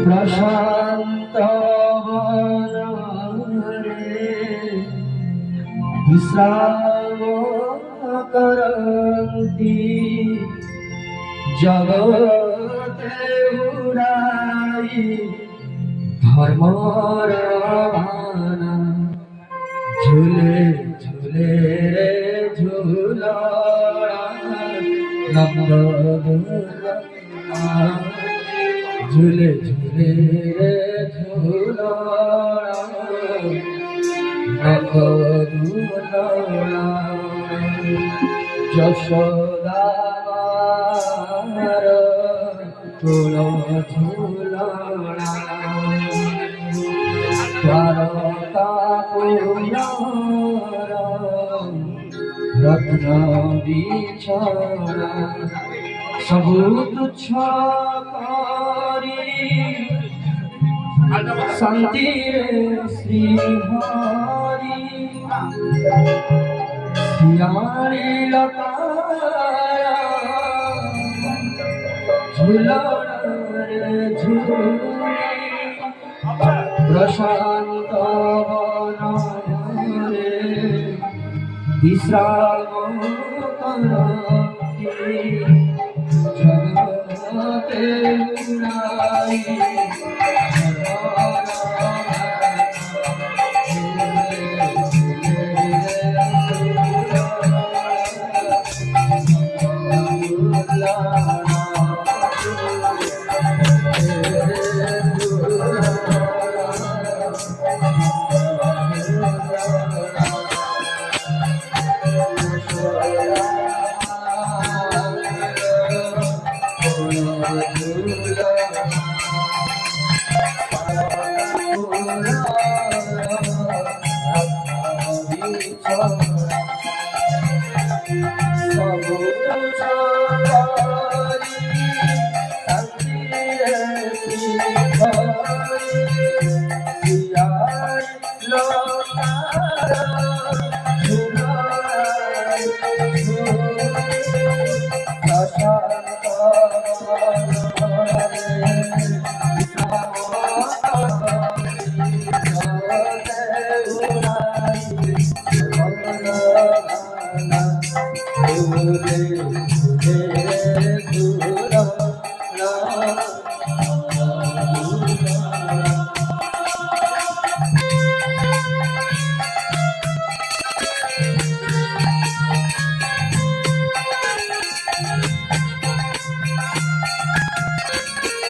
प्रशांत वनरे विश्राम करन्ति जगते उड़ाई धर्मर भाना झूले झूले रे झूला नंद झूले झूले रे झूला नंद যশোদা তুলো ঝুলনা রত্ন বিছনা সবু তুচ্ছ করি শান্তি শ্রী হরি सियारी लता झूला झूले प्रशांत वनरे विश्राम करन्ति जगते उड़ाई